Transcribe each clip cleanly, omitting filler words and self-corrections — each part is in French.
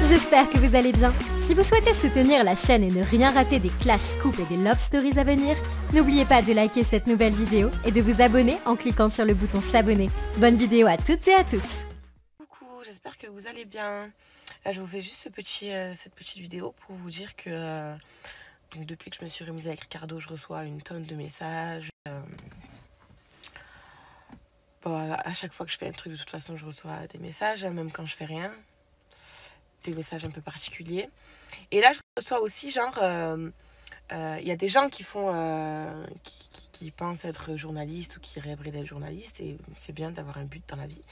J'espère que vous allez bien. Si vous souhaitez soutenir la chaîne et ne rien rater des Clash Scoop et des Love Stories à venir, n'oubliez pas de liker cette nouvelle vidéo et de vous abonner en cliquant sur le bouton s'abonner. Bonne vidéo à toutes et à tous. Coucou, j'espère que vous allez bien. Là, je vous fais juste cette petite vidéo pour vous dire que donc depuis que je me suis remise avec Ricardo, je reçois une tonne de messages. À chaque fois que je fais un truc, de toute façon, je reçois des messages, même quand je fais rien. Des messages un peu particuliers. Et là, je reçois aussi, genre, y a des gens qui font, qui pensent être journalistes ou qui rêveraient d'être journalistes, et c'est bien d'avoir un but dans la vie.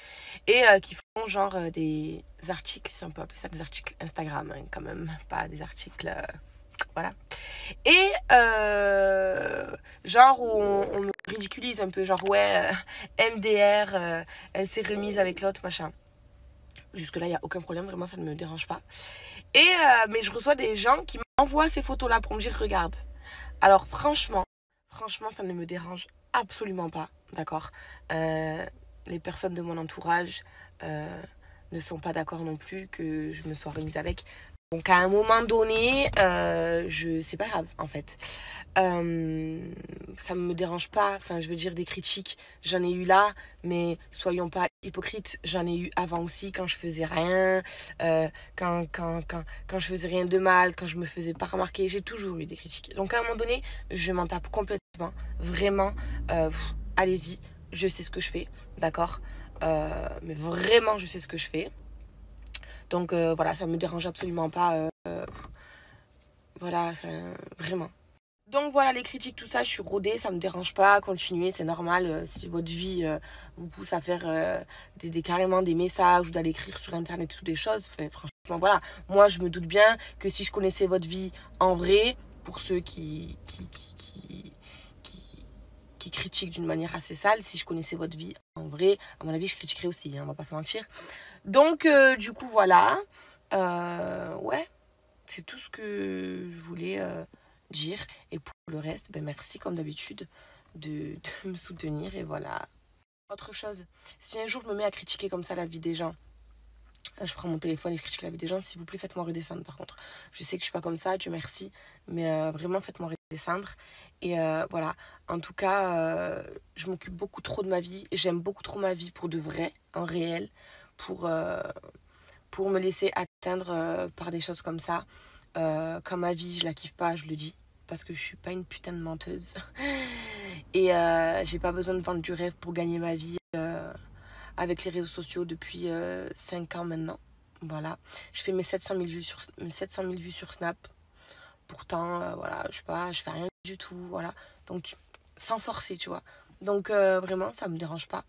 Et qui font, genre, des articles, si on peut appeler ça des articles Instagram, hein, quand même, pas des articles, voilà. Et, genre, où on me ridiculise un peu, genre, ouais, MDR, elle s'est remise avec l'autre, machin. Jusque-là, il n'y a aucun problème, vraiment, ça ne me dérange pas. Et, mais je reçois des gens qui m'envoient ces photos-là pour me dire, regarde. Alors, franchement, ça ne me dérange absolument pas, d'accord. Les personnes de mon entourage ne sont pas d'accord non plus que je me sois remise avec. Donc, à un moment donné, c'est pas grave, en fait. Ça ne me dérange pas. Enfin, je veux dire, des critiques, j'en ai eu là. Mais soyons pas hypocrites, j'en ai eu avant aussi, quand je faisais rien. Quand je faisais rien de mal, quand je me faisais pas remarquer. J'ai toujours eu des critiques. Donc, à un moment donné, je m'en tape complètement. Vraiment, allez-y. Je sais ce que je fais, d'accord. Mais vraiment, je sais ce que je fais. Donc voilà, ça me dérange absolument pas. Voilà, vraiment. Donc voilà, les critiques, tout ça, je suis rodée, ça me dérange pas. Continuez, c'est normal. Si votre vie vous pousse à faire carrément des messages ou d'aller écrire sur internet ou des choses, franchement, voilà. Moi, je me doute bien que si je connaissais votre vie en vrai, pour ceux qui critiquent d'une manière assez sale, si je connaissais votre vie en vrai, à mon avis, je critiquerais aussi, hein, on va pas se mentir. Donc, du coup, voilà. Ouais, c'est tout ce que je voulais dire. Et pour le reste, ben merci comme d'habitude de me soutenir. Et voilà. Autre chose, si un jour je me mets à critiquer comme ça la vie des gens, je prends mon téléphone et je critique la vie des gens, s'il vous plaît, faites-moi redescendre par contre. Je sais que je suis pas comme ça, Dieu merci, mais vraiment, faites-moi redescendre. Et voilà, en tout cas, je m'occupe beaucoup trop de ma vie. J'aime beaucoup trop ma vie pour de vrai, en réel, pour me laisser atteindre par des choses comme ça. Quand ma vie, je la kiffe pas, je le dis, parce que je suis pas une putain de menteuse. Et j'ai pas besoin de vendre du rêve pour gagner ma vie avec les réseaux sociaux depuis 5 ans maintenant. Voilà, je fais mes 700 000 vues sur Snap. Pourtant, voilà, je sais pas, je fais rien du tout, voilà. Donc, sans forcer, tu vois. Donc, vraiment, ça me dérange pas.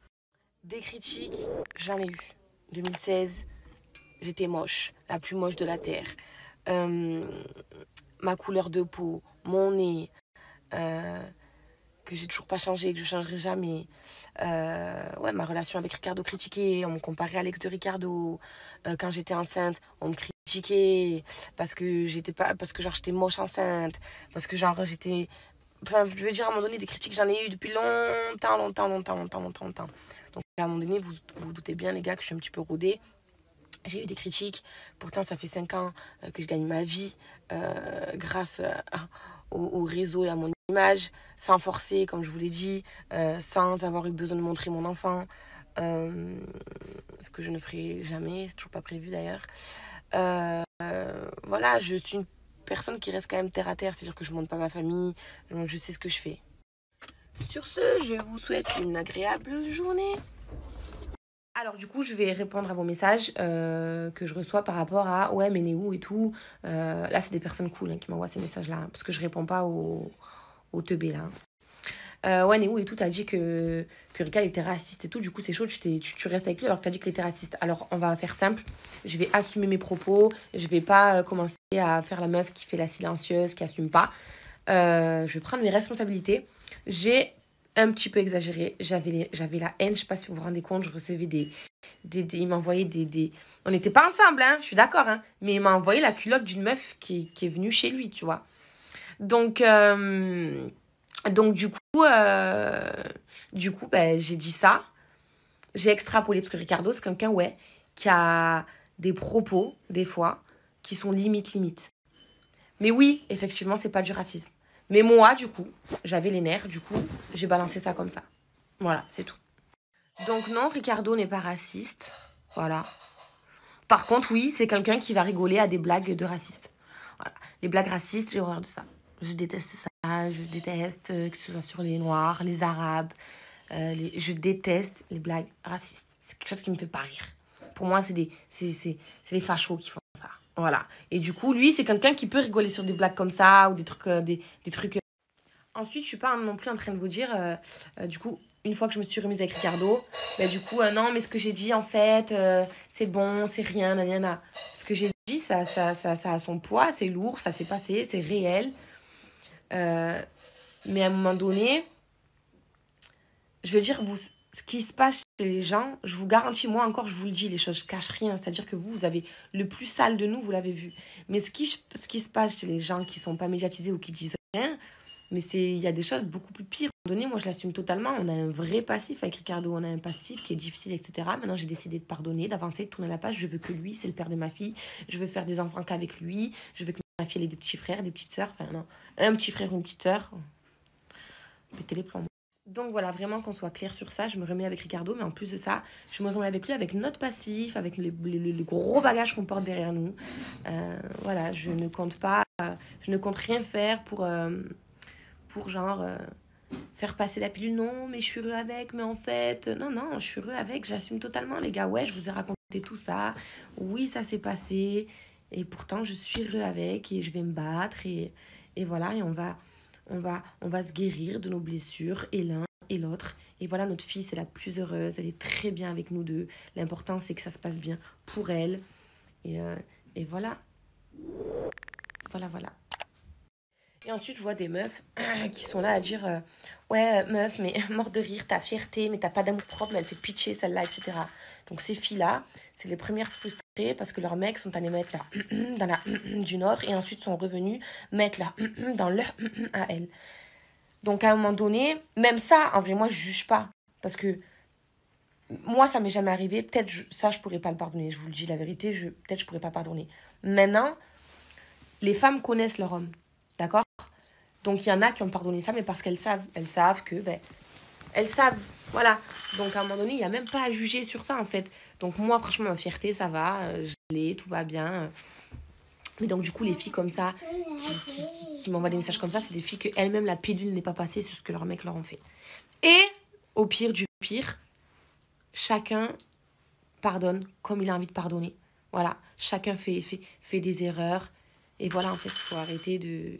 Des critiques, j'en ai eu. 2016, j'étais moche, la plus moche de la Terre. Ma couleur de peau, mon nez, que j'ai toujours pas changé, que je changerai jamais. Ouais, ma relation avec Ricardo critiquée, on me comparait à l'ex de Ricardo. Quand j'étais enceinte, on me critiquait parce que genre j'étais moche enceinte, parce que genre j'étais, enfin je veux dire à un moment donné des critiques j'en ai eu depuis longtemps. Donc à un moment donné vous vous doutez bien les gars que je suis un petit peu rodée. J'ai eu des critiques, pourtant ça fait 5 ans que je gagne ma vie grâce au réseau et à mon image, sans forcer, comme je vous l'ai dit, sans avoir eu besoin de montrer mon enfant, ce que je ne ferai jamais, c'est toujours pas prévu d'ailleurs. Voilà, je suis une personne qui reste quand même terre à terre, c'est-à-dire que je ne montre pas ma famille, donc je sais ce que je fais. Sur ce, je vous souhaite une agréable journée. Alors du coup, je vais répondre à vos messages que je reçois par rapport à « Ouais, mais Néou et tout ». Là, c'est des personnes cool hein, qui m'envoient ces messages-là, hein, parce que je réponds pas aux teubés, là. Ouais, Néou et tout, t'as dit que Ricard était raciste et tout. Du coup, c'est chaud, tu restes avec lui alors que t'as dit qu'il était raciste. Alors, on va faire simple. Je vais assumer mes propos. Je vais pas commencer à faire la meuf qui fait la silencieuse, qui assume pas. Je vais prendre mes responsabilités. J'ai un petit peu exagéré. J'avais la haine, je sais pas si vous vous rendez compte, je recevais il m'a envoyé des... On n'était pas ensemble, hein, je suis d'accord, hein, mais il m'a envoyé la culotte d'une meuf qui est venue chez lui, tu vois. Donc du coup, ben, j'ai dit ça. J'ai extrapolé, parce que Ricardo, c'est quelqu'un, ouais, qui a des propos, des fois, qui sont limite. Mais oui, effectivement, c'est pas du racisme. Mais moi, du coup, j'avais les nerfs, du coup, j'ai balancé ça comme ça. Voilà, c'est tout. Donc non, Ricardo n'est pas raciste. Voilà. Par contre, oui, c'est quelqu'un qui va rigoler à des blagues de racistes. Voilà. Les blagues racistes, j'ai horreur de ça. Je déteste ça. Je déteste que ce soit sur les Noirs, les Arabes. Je déteste les blagues racistes. C'est quelque chose qui me fait pas rire. Pour moi, c'est les fachos qui font ça. Voilà. Et du coup, lui, c'est quelqu'un qui peut rigoler sur des blagues comme ça ou des trucs... des trucs Ensuite, je suis pas non plus en train de vous dire... du coup, une fois que je me suis remise avec Ricardo, du coup, non, mais ce que j'ai dit, en fait, c'est bon, c'est rien, nanana. Ce que j'ai dit, ça a son poids, c'est lourd, ça s'est passé, c'est réel. Mais à un moment donné, je veux dire, ce qui se passe chez les gens, je vous garantis, moi encore, je vous le dis, les choses, je cache rien. C'est-à-dire que vous avez le plus sale de nous, vous l'avez vu. Mais ce qui se passe chez les gens qui sont pas médiatisés ou qui disent rien, mais il y a des choses beaucoup plus pires. À un moment donné, moi, je l'assume totalement. On a un vrai passif avec Ricardo. On a un passif qui est difficile, etc. Maintenant, j'ai décidé de pardonner, d'avancer, de tourner la page. Je veux que lui, c'est le père de ma fille. Je veux faire des enfants qu'avec lui. Je veux que ma fille ait des petits frères, des petites sœurs. Enfin, non, un petit frère ou une petite sœur. Péter les plombs. Donc voilà, vraiment qu'on soit clair sur ça, je me remets avec Ricardo, mais en plus de ça, je me remets avec lui, avec notre passif, avec les gros bagages qu'on porte derrière nous. Voilà, je ne compte rien faire pour faire passer la pilule. Non, mais je suis heureux avec, mais en fait, non, je suis heureux avec, j'assume totalement les gars. Ouais, je vous ai raconté tout ça, oui, ça s'est passé, et pourtant je suis heureux avec, et je vais me battre, et voilà, et on va se guérir de nos blessures, et l'un et l'autre. Et voilà, notre fille, c'est la plus heureuse. Elle est très bien avec nous deux. L'important, c'est que ça se passe bien pour elle. Et voilà. Voilà. Et ensuite, je vois des meufs qui sont là à dire ouais, meuf, mais mort de rire, ta fierté, mais t'as pas d'amour propre, mais elle fait pitcher celle-là, etc. Donc, ces filles-là, c'est les premières frustrées parce que leurs mecs sont allés mettre là dans la d'une autre et ensuite sont revenus mettre là dans leur à elle. Donc, à un moment donné, même ça, en vrai, moi, je juge pas. Parce que moi, ça m'est jamais arrivé. Peut-être, ça, je pourrais pas le pardonner. Je vous le dis la vérité, peut-être, je pourrais pas pardonner. Maintenant, les femmes connaissent leur homme. D'accord ? Donc, il y en a qui ont pardonné ça, mais parce qu'elles savent. Elles savent que, elles savent. Voilà. Donc, à un moment donné, il n'y a même pas à juger sur ça, en fait. Donc, moi, franchement, ma fierté, ça va. Je l'ai, tout va bien. Mais donc, du coup, les filles comme ça, qui m'envoient des messages comme ça, c'est des filles qu'elles-mêmes, la pilule n'est pas passée sur ce que leurs mecs leur ont fait. Et, au pire du pire, chacun pardonne comme il a envie de pardonner. Voilà. Chacun fait des erreurs. Et voilà, en fait, il faut arrêter de...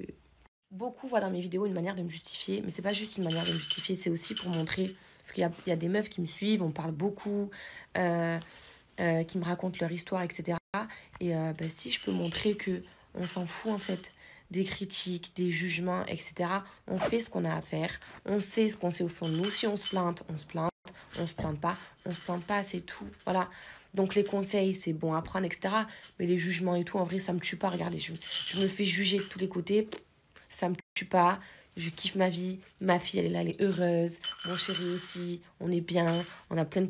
Beaucoup voient dans mes vidéos une manière de me justifier. Mais c'est pas juste une manière de me justifier, c'est aussi pour montrer... Parce qu'il y a des meufs qui me suivent, on parle beaucoup, qui me racontent leur histoire, etc. Et si je peux montrer que on s'en fout en fait des critiques, des jugements, etc. On fait ce qu'on a à faire, on sait ce qu'on sait au fond de nous. Si on se plante, on se plante. On se plante pas, c'est tout. Voilà. Donc les conseils, c'est bon à prendre, etc. Mais les jugements et tout, en vrai, ça me tue pas. Regardez, je me fais juger de tous les côtés. Ça me tue pas. Je kiffe ma vie. Ma fille, elle est là, elle est heureuse. Mon chéri aussi. On est bien. On a plein de